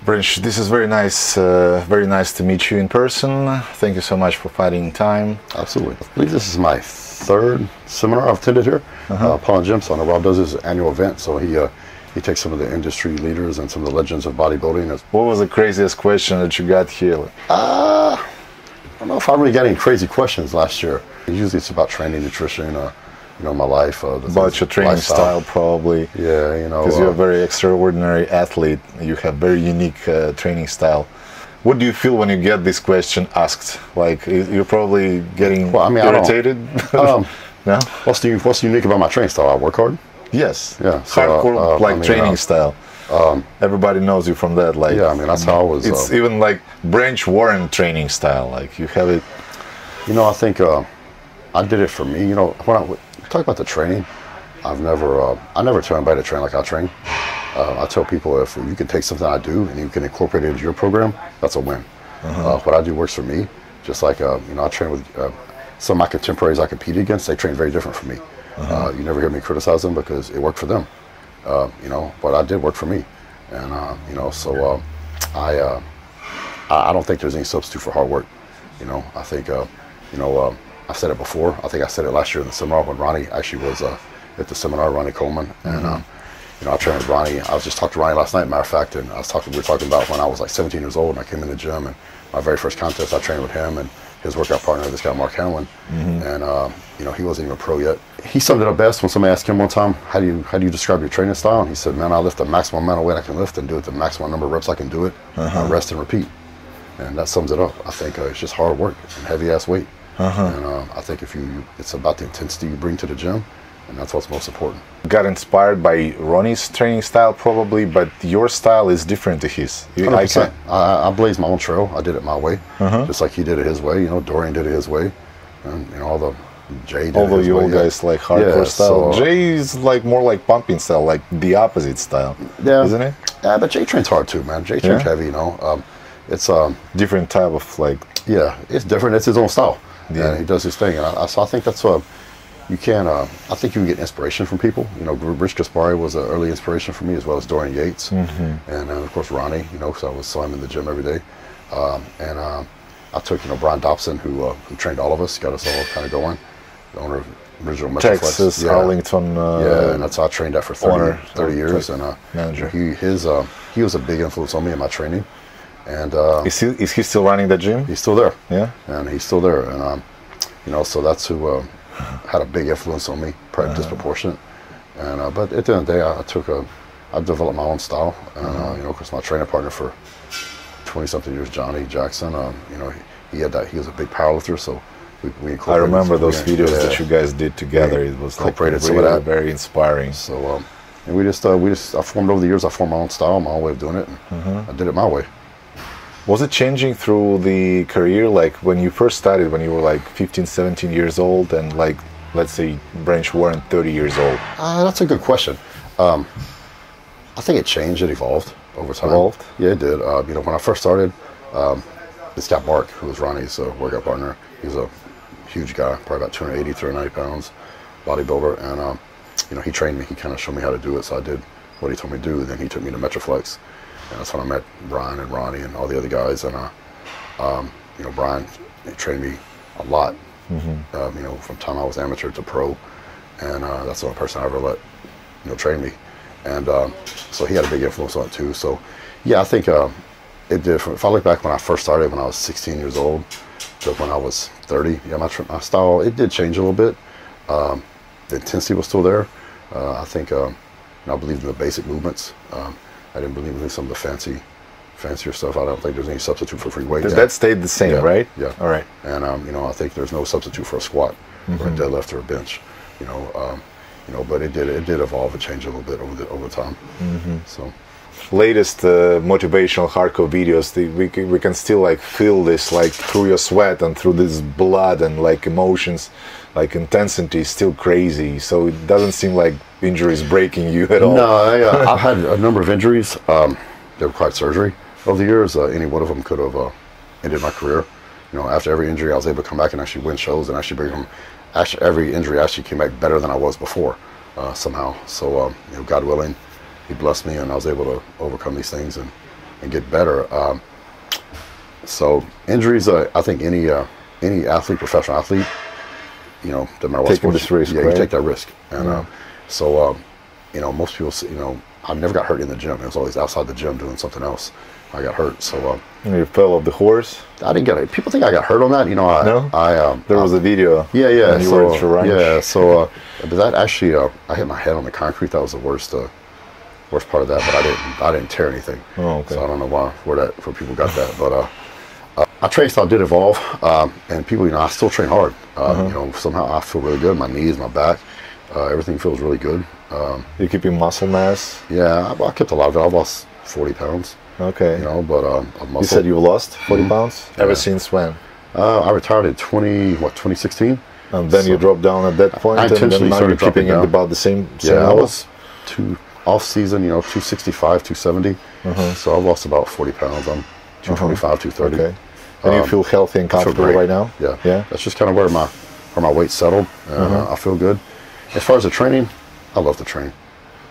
Branch, this is very nice to meet you in person. Thank you so much for finding time. Absolutely. I believe this is my third seminar I've attended here. Paul and Jim, so I know Rob does his annual event, so he takes some of the industry leaders and some of the legends of bodybuilding. What was the craziest question that you got here? I don't know if I really got any crazy questions last year. Usually it's about training, nutrition, my life. About your training style, probably. Yeah, because you're a very extraordinary athlete. You have very unique training style. What do you feel when you get this question asked? Like, you're probably getting irritated? No? What's unique about my training style? I work hard. Yes. Yeah. So, hardcore, training style. Everybody knows you from that. Like, yeah, I mean, that's how I was. It's even like Branch Warren training style. Like, you have it. I think I did it for me. When I talk about the training, I never tell anybody to train like I train. I tell people, if you can take something I do and you can incorporate it into your program, that's a win. What I do works for me. Just like I train with some of my contemporaries I compete against. They train very different from me. You never hear me criticize them because it worked for them. But I did work for me, and so I don't think there's any substitute for hard work. I think I've said it before. I think I said it last year in the seminar when Ronnie actually was at the seminar, Ronnie Coleman, and I trained with Ronnie. I was just talking to Ronnie last night, matter of fact, and we were talking about when I was like 17 years old and I came in the gym, and my very first contest I trained with him and his workout partner, this guy Mark Hanlon, and he wasn't even a pro yet. He summed it up best when somebody asked him one time, how do you describe your training style? And he said, man, I lift the maximum amount of weight I can lift and do it the maximum number of reps I can do it, and rest and repeat. And that sums it up. I think it's just hard work and heavy ass weight. And I think it's about the intensity you bring to the gym, and that's what's most important. Got inspired by Ronnie's training style probably, but your style is different to his. 100%. I blazed my own trail. I did it my way, just like he did it his way. Dorian did it his way, and all the Jay did Although it his you way. all guys like hardcore style. Jay is like more like pumping style, like the opposite style, isn't it? Yeah, but Jay trains hard too, man. Jay trains heavy, It's different type of like. Yeah, it's different. It's his own style. Yeah, and he does his thing, and so I think that's you can. I think you can get inspiration from people. Rich Gaspari was an early inspiration for me, as well as Dorian Yates, and of course Ronnie. Because I saw him in the gym every day, and I took Brian Dobson, who trained all of us, got us all kind of going. The owner of original Metroflex, Texas, Arlington. And that's how I trained that for 30 years, and manager. He was a big influence on me in my training. And is he still running that gym? He's still there. Yeah, and he's still there, and so that's who had a big influence on me, probably disproportionate. And but at the end of the day, I developed my own style, and because my training partner for 20-something years, Johnny Jackson, he was a big powerlifter, so we incorporated. I remember those videos that you guys did together. It was like really very inspiring. So and I formed over the years. I formed my own style, my own way of doing it, and I did it my way. Was it changing through the career, like when you first started, when you were like 15, 17 years old, and like, let's say, Branch Warren, 30 years old? That's a good question. I think it changed, it evolved over time. Evolved? Yeah, it did. When I first started, this guy Mark, who was Ronnie's workout partner, he was a huge guy, probably about 280, 390 pounds, bodybuilder, and he trained me. He kind of showed me how to do it, so I did what he told me to do. Then he took me to Metroflex. And that's when I met Brian and Ronnie and all the other guys. And Brian trained me a lot. From time I was amateur to pro, and that's the only person I ever let train me. And so he had a big influence on it too. So yeah, I think it did. If I look back when I first started, when I was 16 years old, to when I was 30, my style it did change a little bit. The intensity was still there. I think I believed in the basic movements. I didn't believe in some of the fancier stuff. I don't think there's any substitute for free weight. That stayed the same, right? Yeah. All right. And I think there's no substitute for a squat or a deadlift or a bench. But it did evolve and change a little bit over time. So, latest motivational hardcore videos, we can still like feel this like through your sweat and through this blood and like emotions, like intensity is still crazy. So it doesn't seem like injuries breaking you at all. No, I've had a number of injuries that required surgery over the years. Any one of them could have ended my career. After every injury, I was able to come back and actually win shows and actually bring them. Actually, every injury actually came back better than I was before somehow. So, God willing, He blessed me, and I was able to overcome these things and and get better. So injuries, I think any athlete, professional athlete, you know, no matter what Taking sport, this risk, yeah, right? you take that risk. And so, you know, most people, you know, I never got hurt in the gym. I was always outside the gym doing something else. I got hurt, so You fell off the horse. I didn't get it. People think I got hurt on that. You know, There was a video. Yeah, when you were at your ranch. yeah. So, but that actually, I hit my head on the concrete. That was the worst part of that. But I didn't tear anything. Oh, okay. So I don't know where people got that. But my training style did evolve, and people, you know, I still train hard. You know, somehow I feel really good. My knees, my back, everything feels really good. You're keeping muscle mass. Yeah, I kept a lot of it. I lost 40 pounds. Okay. You know, but of muscle. You said you lost 40 pounds? Ever Yeah. since when? I retired in 2016. And then you dropped down at that point, I and then intentionally now started you're keeping dropping it down. about the same Yeah, I level? was off season, you know, 265, 270. So I've lost about 40 pounds. I'm 225, 230. Okay. And you feel healthy and I feel comfortable great. right now? Yeah. Yeah? That's just kind of where my weight settled. And I feel good. As far as the training, I love to train.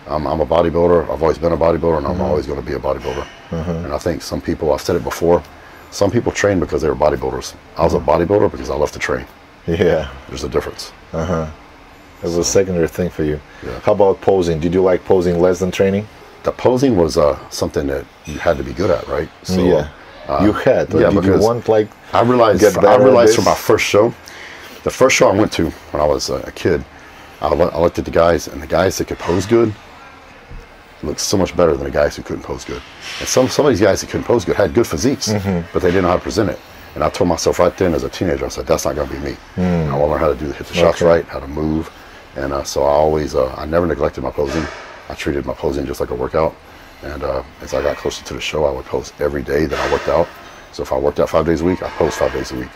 I'm a bodybuilder. I've always been a bodybuilder, and I'm always going to be a bodybuilder. And I think some people, I've said it before, some people train because they were bodybuilders. I was a bodybuilder because I love to train. Yeah. There's a difference. It was a secondary thing for you. Yeah. How about posing? Did you like posing less than training? The posing was something that you had to be good at, right? So, Yeah. You had. Or yeah, did you because want, like, I realized get better at from this? my first show, the first show I went to when I was a kid, I looked at the guys, and the guys that could pose good looked so much better than the guys who couldn't pose good. And some of these guys that couldn't pose good had good physiques, but they didn't know how to present it. And I told myself right then as a teenager, I said, that's not going to be me. I want to learn how to hit the shots right, how to move. And so I always, I never neglected my posing. I treated my posing just like a workout. And as I got closer to the show, I would pose every day that I worked out. So if I worked out 5 days a week, I posed 5 days a week.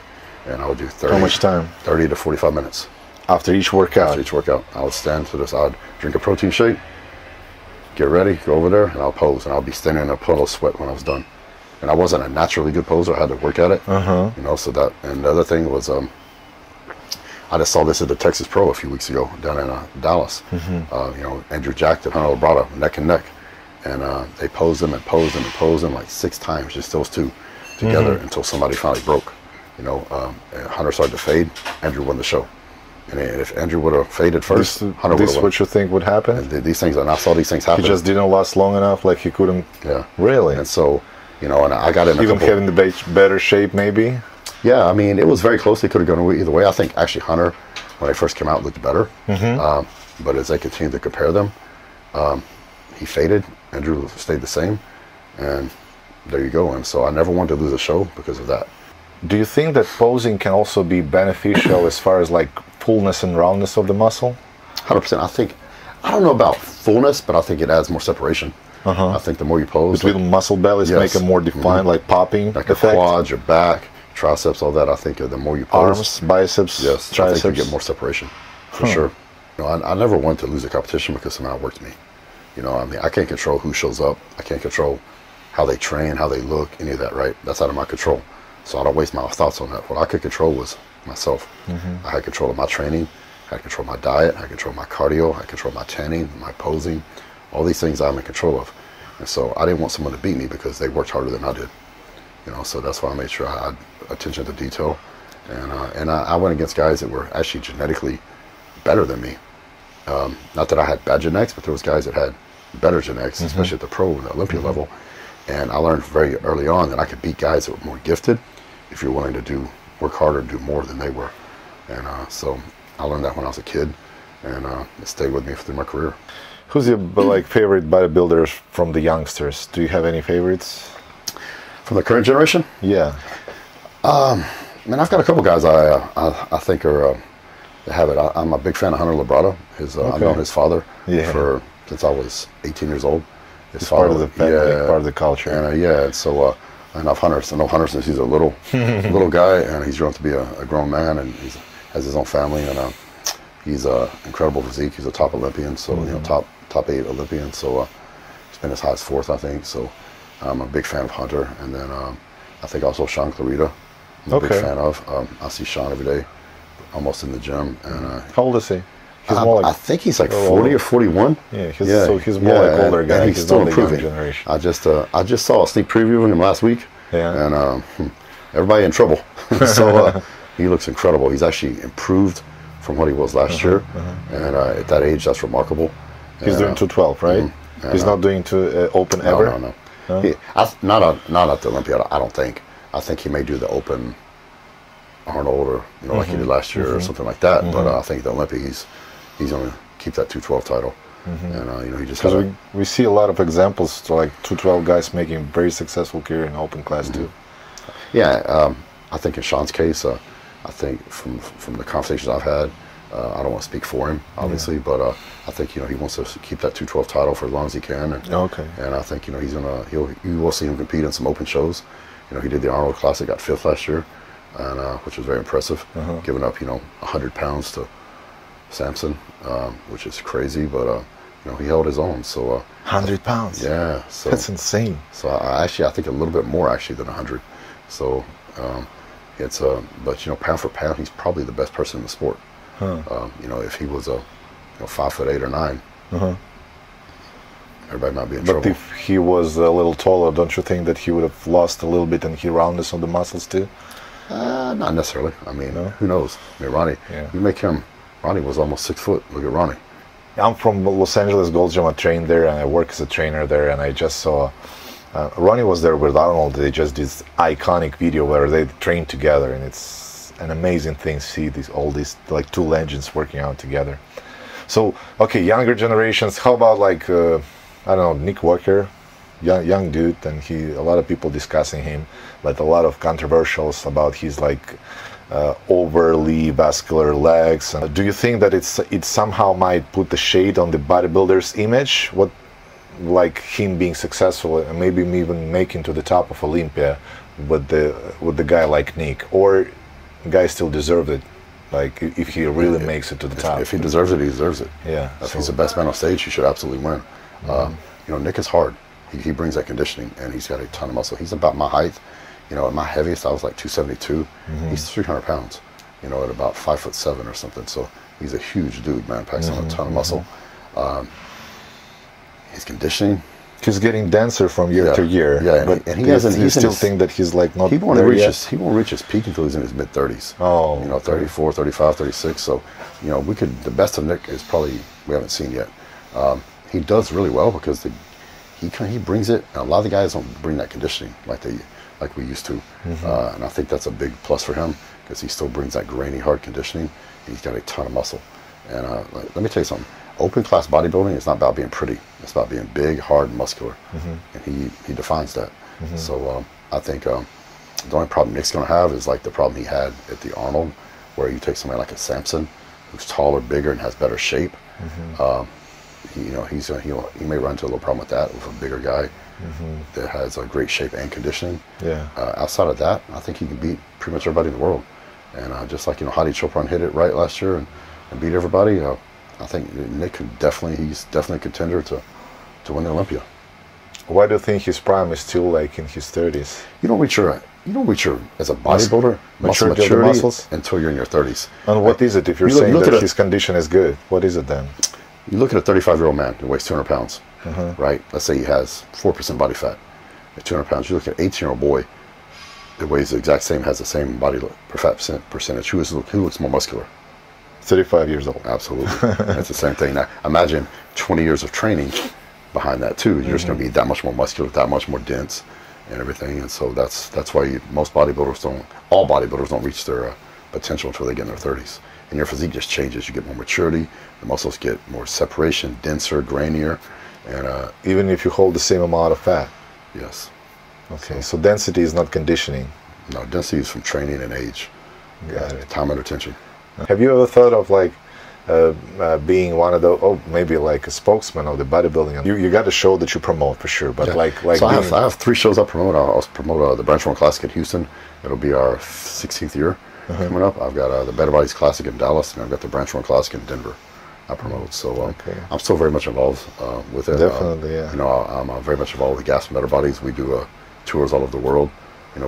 And I would do 30, How much time? 30 to 45 minutes. After each workout? After each workout, I would stand to the side, drink a protein shake, get ready, go over there, and I'll pose. And I'll be standing in a puddle of sweat when I was done. And I wasn't a naturally good poser. I had to work at it. You know, so that, and the other thing was, I just saw this at the Texas Pro a few weeks ago down in Dallas. You know, Andrew Jack and Hunter Labrada, neck and neck. And they posed them and posed them and posed them like 6 times, just those two together until somebody finally broke. You know, and Hunter started to fade. Andrew won the show. And if Andrew would have faded first, Hunter would have This won. what you think would happen? And these things, and I saw these things happen. He just didn't last long enough, like he couldn't... Yeah. Really? And so, you know, and I got in a Even couple... having the better shape, maybe? Yeah, I mean, it was very close. They could have gone either way. I think actually Hunter, when they first came out, looked better. But as they continued to compare them, he faded. Andrew stayed the same. And there you go. And so I never wanted to lose a show because of that. Do you think that posing can also be beneficial as far as like fullness and roundness of the muscle? 100%. I don't know about fullness, but I think it adds more separation. I think the more you pose, Between muscle bellies, Yes. make them more defined, like popping like your effect? quads, your back, triceps, all that. I think the more you pose, Arms, biceps, yes, triceps. I think you get more separation for sure. You know, I never wanted to lose a competition because somehow it worked me. You know, I mean, I can't control who shows up. I can't control how they train, how they look, any of that. Right? That's out of my control. So I don't waste my thoughts on that. What I could control was myself. I had control of my training. I had control of my diet. I had control of my cardio. I had control of my tanning, my posing, all these things I'm in control of. And so I didn't want someone to beat me because they worked harder than I did. You know, so that's why I made sure I had attention to detail. And I went against guys that were actually genetically better than me. Not that I had bad genetics, but there was guys that had better genetics, especially at the pro and the Olympia level. And I learned very early on that I could beat guys that were more gifted if you're willing to work harder and do more than they were. And so I learned that when I was a kid, and it stayed with me through my career. Who's your like favorite bodybuilders from the youngsters? Do you have any favorites? From the current generation? Yeah. Man, I've got a couple guys I think are that have it. I'm a big fan of Hunter Labrada. I've known his father since I was 18 years old. It's part of the family, part of the culture. And so I know Hunter since he's a little guy, and he's grown to be a grown man, and he has his own family, and he's an incredible physique. He's a top Olympian, so you know, top 8 Olympian. So he's been as high as 4th, I think. So I'm a big fan of Hunter, and then I think also Sean Clarita. I'm a big fan of. I see Sean every day, almost in the gym. And how old is he? He's more I like, think he's like 40 or 41. yeah, so he's more like older guy. And he's still not the improving. young generation. I just saw a sneak preview of him last week. Yeah. And everybody in trouble. So he looks incredible. He's actually improved from what he was last year. And at that age, that's remarkable. He's doing 212, right? He's not doing open ever? No. Not at the Olympia, I don't think. I think he may do the open Arnold or like he did last year or something like that. But I think the Olympia, he's going to keep that 212 title. And he just because we see a lot of examples to like 212 guys making very successful career in open class too. Yeah, I think in Sean's case, I think from the conversations I've had, I don't want to speak for him, obviously, but I think he wants to keep that 212 title for as long as he can. And, and I think you will see him compete in some open shows. He did the Arnold Classic, got 5th last year, and which was very impressive, giving up 100 pounds to Samson, which is crazy, but he held his own. So 100 pounds. Yeah, so that's insane. So I think a little bit more actually than 100. So it's but pound for pound, he's probably the best person in the sport. If he was a 5'8" or 9, everybody might be in trouble. But if he was a little taller, don't you think that he would have lost a little bit and he roundness on the muscles too? Not necessarily. I mean, who knows? I mean, Ronnie, you make him. Ronnie was almost 6 foot. Look at Ronnie. I'm from Los Angeles Gold's Gym. I trained there and I work as a trainer there, and I just saw Ronnie was there with Arnold. They just did this iconic video where they trained together, and it's an amazing thing to see all these like two legends working out together. So okay, younger generations, how about like I don't know, Nick Walker, young dude, and a lot of people discussing him, but a lot of controversials about his like overly vascular legs. And do you think that it somehow might put the shade on the bodybuilder's image? What, like him being successful and maybe even making to the top of Olympia with the guy like Nick, or guy still deserved it? Like if he really makes it to the top, if he deserves it, he deserves it. Yeah. If he's the best man on stage, he should absolutely win. Nick is hard. He brings that conditioning, and he's got a ton of muscle. He's about my height. At my heaviest, I was like 272. He's 300 pounds. At about 5'7" or something. So he's a huge dude, man. Packs on a ton of muscle. His conditioning. He's getting denser from year to year. Yeah, and he hasn't. You still think that he's like not? He won't reach his peak until he's in his mid 30s. Oh, 34, 35, 36. So, the best of Nick is probably we haven't seen yet. He does really well because he brings it. And a lot of the guys don't bring that conditioning like we used to, and I think that's a big plus for him because he still brings that grainy, hard conditioning. And he's got a ton of muscle. And let me tell you something. Open class bodybuilding is not about being pretty. It's about being big, hard, and muscular. And he defines that. So I think the only problem Nick's going to have is like the problem he had at the Arnold, where you take somebody like a Samson, who's taller, bigger, and has better shape. He may run into a little problem with that with a bigger guy that has a great shape and conditioning. Yeah. Outside of that, I think he can beat pretty much everybody in the world. And just like Hadi Chopra hit it right last year and beat everybody. I think Nick he's definitely a contender to win the Olympia. Why do you think his prime is still like in his 30s? You don't reach your as a bodybuilder maturity of muscles until you're in your 30s. And what is it if you're saying that his condition is good? What is it then? You look at a 35-year-old man who weighs 200 pounds, right? Let's say he has 4% body fat. At 200 pounds, you look at an 18-year-old boy that weighs the exact same, has the same body fat percentage. Who looks more muscular? 35 years old. Absolutely. That's the same thing. Now, imagine 20 years of training behind that too. You're just going to be that much more muscular, that much more dense and everything. And so that's why all bodybuilders don't reach their potential until they get in their 30s. And your physique just changes. You get more maturity, the muscles get more separation, denser, grainier. And even if you hold the same amount of fat? Yes. Okay, so density is not conditioning? No, density is from training and age. Got it. Time and attention. Have you ever thought of like being one of the maybe like a spokesman of the bodybuilding? You got a show that you promote for sure, but like so I have 3 shows I promote. I'll promote the Branch Run Classic in Houston. It'll be our 16th year coming up. I've got the Better Bodies Classic in Dallas, and I've got the Branch Run Classic in Denver. I promote, so I'm still very much involved with it. Definitely, yeah. I'm very much involved with Gas and Better Bodies. We do tours all over the world,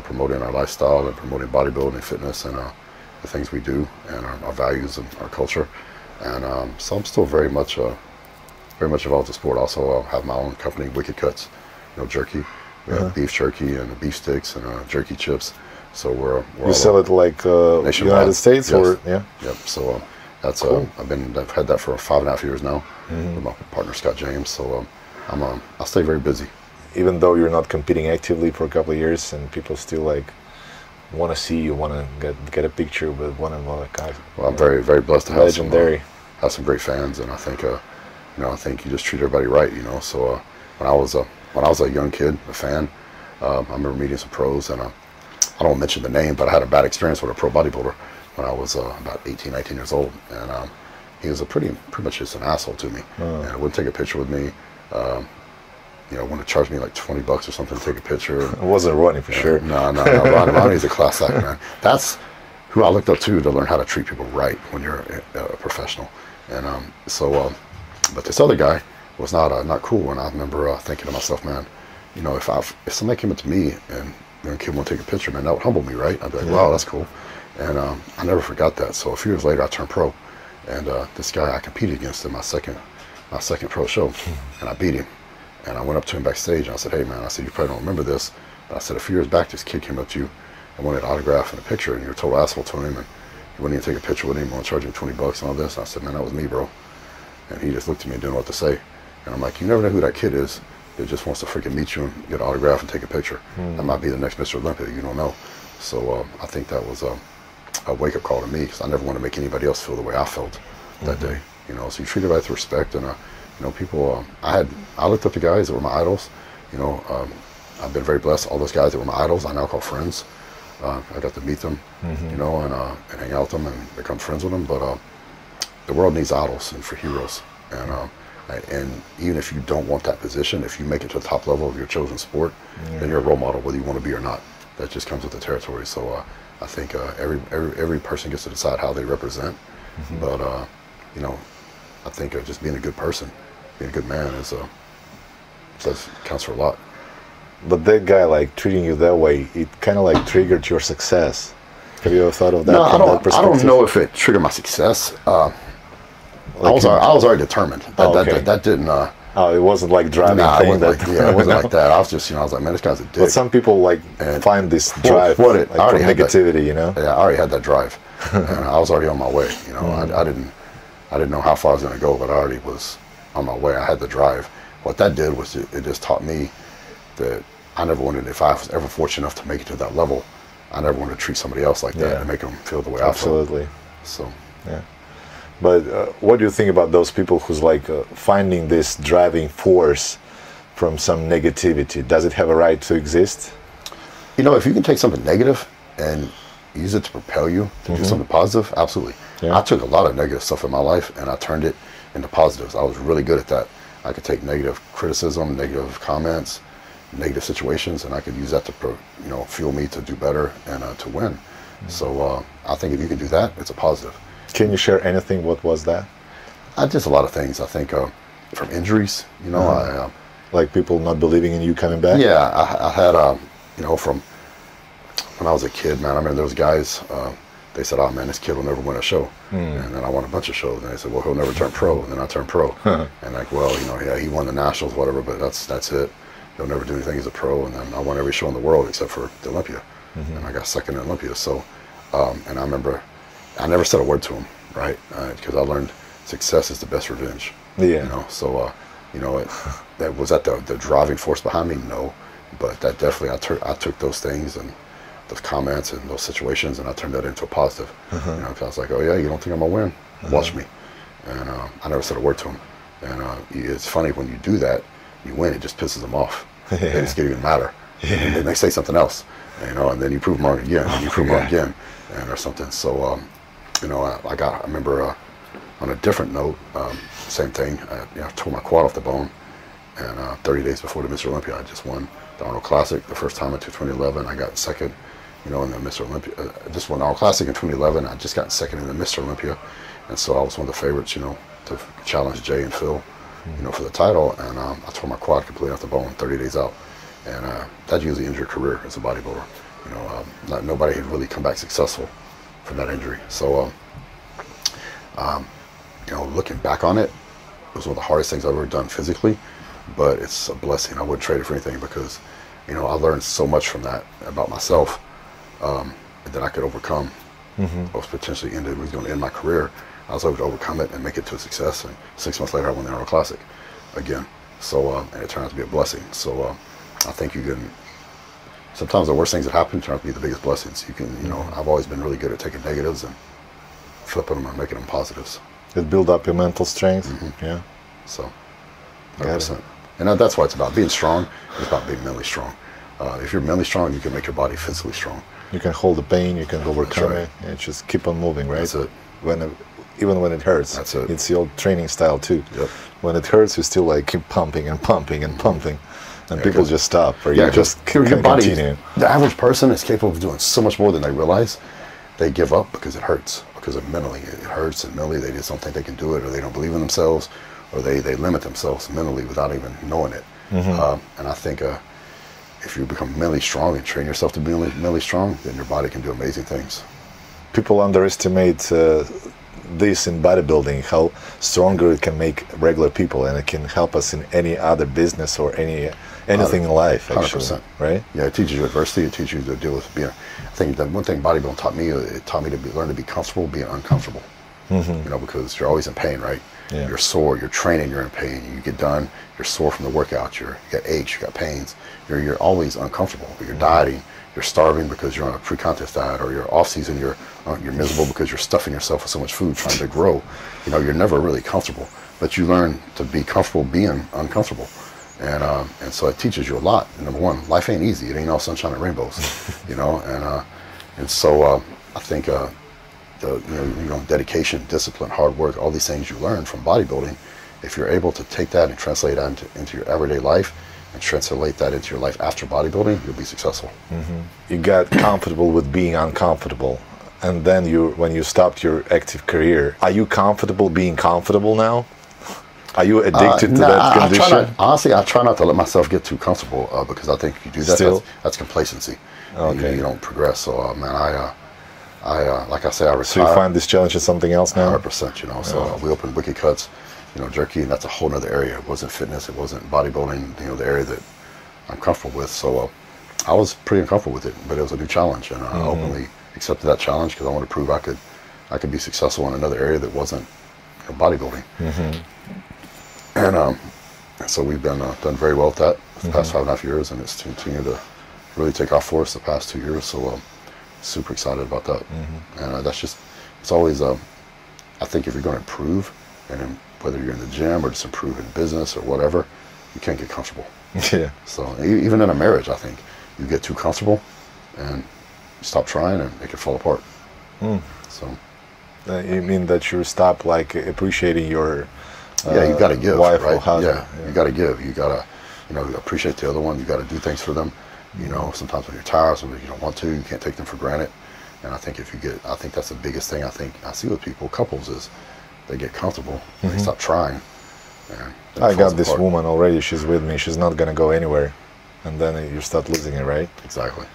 promoting our lifestyle and promoting bodybuilding, fitness, and the things we do, and our values and our culture. And so I'm still very much involved in sport. Also have my own company, Wicked Cuts, jerky. We have beef jerky and beef sticks and jerky chips. So we're you sell it like United States, yes. or yeah? Yep. So that's cool. I've had that for 5.5 years now with my partner Scott James. So I stay very busy. Even though you're not competing actively for a couple of years, and people still like want to see you, want to get a picture with one of the guys. Well, I'm very, very blessed to have legendary. Have some great fans, and I think I think you just treat everybody right, So when I was a young kid, a fan, I remember meeting some pros, and I don't mention the name, but I had a bad experience with a pro bodybuilder when I was about 18, 19 years old, and he was pretty much just an asshole to me, and wouldn't take a picture with me. Want to charge me like $20 or something to take a picture. It wasn't Ronnie for sure. No. Ronnie's a class act, man. That's who I looked up to learn how to treat people right when you're a professional. And but this other guy was not cool. And I remember thinking to myself, man, if somebody came up to me and a kid want to take a picture, man, that would humble me, right? I'd be like, wow, that's cool. And I never forgot that. So a few years later, I turned pro, and this guy I competed against in my second pro show, and I beat him. And I went up to him backstage and I said, hey man, I said, you probably don't remember this, but I said, a few years back, this kid came up to you and wanted an autograph and a picture, and you're a total asshole to him, and you wouldn't even take a picture with him, want to charge him $20 and all this. And I said, man, that was me, bro. And he just looked at me and didn't know what to say. And I'm like, you never know who that kid is that just wants to freaking meet you and get an autograph and take a picture. That might be the next Mr. Olympia, you don't know. So I think that was a wake-up call to me, because I never want to make anybody else feel the way I felt that day. So you treat everybody with respect, and people, I looked up to guys that were my idols. I've been very blessed. All those guys that were my idols, I now call friends. I got to meet them, and hang out with them and become friends with them. But the world needs idols and for heroes. And even if you don't want that position, if you make it to the top level of your chosen sport, then you're a role model, whether you want to be or not. That just comes with the territory. So I think every person gets to decide how they represent. But I think just being a good person, being a good man counts for a lot. But that guy, like, treating you that way, it kind of like triggered your success. Have you ever thought of that? No, I don't know if it triggered my success. I was already determined. That didn't. It wasn't like driving. It wasn't like that. I was just, I was like, man, this guy's a dick. But some people find this drive from negativity, Yeah, I already had that drive, and I was already on my way. I didn't know how far I was going to go, but I already was on my way. I had the drive. What that did was it just taught me that I never wanted, if I was ever fortunate enough to make it to that level, I never wanted to treat somebody else like that and make them feel the way I felt. Absolutely. So, yeah. But what do you think about those people who's finding this driving force from some negativity? Does it have a right to exist? If you can take something negative and use it to propel you to do something positive, absolutely. Yeah. I took a lot of negative stuff in my life and I turned it into positives. I was really good at that. I could take negative criticism, negative comments, negative situations, and I could use that to fuel me to do better and to win. So I think if you can do that, it's a positive. Can you share anything? What was that? Just a lot of things. I think from injuries, I like people not believing in you coming back. Yeah, I had from when I was a kid, man. I remember those guys. They said, "Oh man, this kid will never win a show." And then I won a bunch of shows. And they said, "Well, he'll never turn pro." And then I turned pro. And he won the nationals, whatever. But that's it. He'll never do anything as a pro. And then I won every show in the world except for the Olympia, and I got second in Olympia. So, and I remember, I never said a word to him, right? Because I learned success is the best revenge. Yeah. So, that was that the driving force behind me? No, but that definitely I took those things and those comments and those situations, and I turned that into a positive. I was like, oh yeah, you don't think I'm gonna win? Watch me. And I never said a word to him. And it's funny when you do that, you win. It just pisses them off. They just get even madder. And then they say something else, and then you prove them wrong again, and you prove them wrong again, or something. So, I remember on a different note, same thing. I tore my quad off the bone, and 30 days before the Mr. Olympia, I just won the Arnold Classic the first time in 2011. I got second, in the Mr. Olympia. I just won the Arnold Classic in 2011. I just got second in the Mr. Olympia, and so I was one of the favorites, to challenge Jay and Phil, for the title. And I tore my quad completely off the bone 30 days out, and that usually ends your career as a bodybuilder. Nobody had really come back successful from that injury. So, you know, looking back on it, it was one of the hardest things I've ever done physically, but it's a blessing. I wouldn't trade it for anything because, you know, I learned so much from that about myself, that I could overcome. I was potentially was going to end my career. I was able to overcome it and make it to a success. And 6 months later, I won the Arnold Classic again. So, and it turned out to be a blessing. So, I think you can. Sometimes the worst things that happen turn out to be the biggest blessings. You can, you know, I've always been really good at taking negatives and flipping them and making them positives. It build up your mental strength. Yeah. So, 100%. And that's what it's about. Being strong is about being mentally strong. If you're mentally strong, you can make your body physically strong. You can hold the pain, you can overcome right. it, and just keep on moving, right? That's it. Even when it hurts. That's it. It's your training style too. Yep. When it hurts, you still like keep pumping and pumping and pumping, and people just stop, or you just your body. continue. The average person is capable of doing so much more than they realize. They give up because it hurts, because of mentally it hurts, and mentally they just don't think they can do it, or they don't believe in themselves, or they limit themselves mentally without even knowing it. And I think if you become mentally strong and train yourself to be mentally strong, then your body can do amazing things. People underestimate this in bodybuilding, how stronger it can make regular people, and it can help us in any other business or anything in life, actually. 100%. Right? Yeah, it teaches you adversity. It teaches you to deal with being. I think that one thing bodybuilding taught me, it taught me to learn to be comfortable being uncomfortable. You know, because you're always in pain, right? Yeah. You're sore, you're training, you're in pain. You get done, you're sore from the workout, you got aches, you got pains. You're always uncomfortable. You're dieting, you're starving because you're on a pre-contest diet, or you're off season, you're miserable because you're stuffing yourself with so much food trying to grow. You know, you're never really comfortable, but you learn to be comfortable being uncomfortable. And so it teaches you a lot. And number one, life ain't easy. It ain't all sunshine and rainbows, you know. And so I think the dedication, discipline, hard work, all these things you learn from bodybuilding, if you're able to take that and translate that into your everyday life and translate that into your life after bodybuilding, you'll be successful. You got comfortable with being uncomfortable, and then when you stopped your active career, are you comfortable being comfortable now? Are you addicted to that condition? Honestly, I try not to let myself get too comfortable because I think if you do that, that's complacency. Okay. You don't progress. So, man, I like I say, I retired. So you find this challenge as something else now? 100%, you know. So we opened Wicked Cuts, you know, jerky, and that's a whole other area. It wasn't fitness, it wasn't bodybuilding, you know, the area that I'm comfortable with. So I was pretty uncomfortable with it, but it was a new challenge, and I openly accepted that challenge because I wanted to prove I could be successful in another area that wasn't, you know, bodybuilding. And so we've been done very well with that the past 5.5 years, and it's continued to really take off for us the past 2 years. So super excited about that. And that's just, it's always, I think if you're going to improve, and whether you're in the gym or just improve in business or whatever, you can't get comfortable. Yeah. So even in a marriage, I think you get too comfortable and you stop trying and it can fall apart. So. You mean that you stop like appreciating your you got to give, wife right? or husband? Yeah, you got to give. You got to, you know, appreciate the other one. You got to do things for them. You know, sometimes when you're tired, sometimes you don't want to. You can't take them for granted. And I think I think that's the biggest thing I see with people, couples, is they get comfortable, and they stop trying. And I got this woman already. She's with me. She's not gonna go anywhere, and then you start losing it, right? Exactly.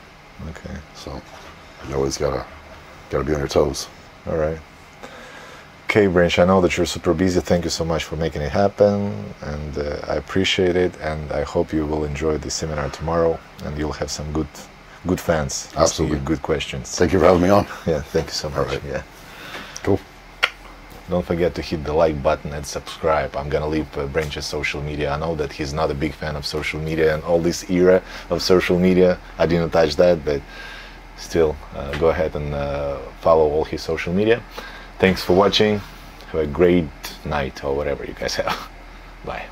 Okay. So you always gotta be on your toes. All right. Okay, Branch, I know that you're super busy. Thank you so much for making it happen, and I appreciate it, and I hope you will enjoy the seminar tomorrow, and you'll have some good fans. Absolutely. Good questions. Thank you for having me on. Yeah, thank you so much. All right. Yeah. Cool. Don't forget to hit the like button and subscribe. I'm gonna leave Branch's social media. I know that he's not a big fan of social media and all this era of social media. I didn't touch that, but still, go ahead and follow all his social media. Thanks for watching. Have a great night or whatever you guys have. Bye.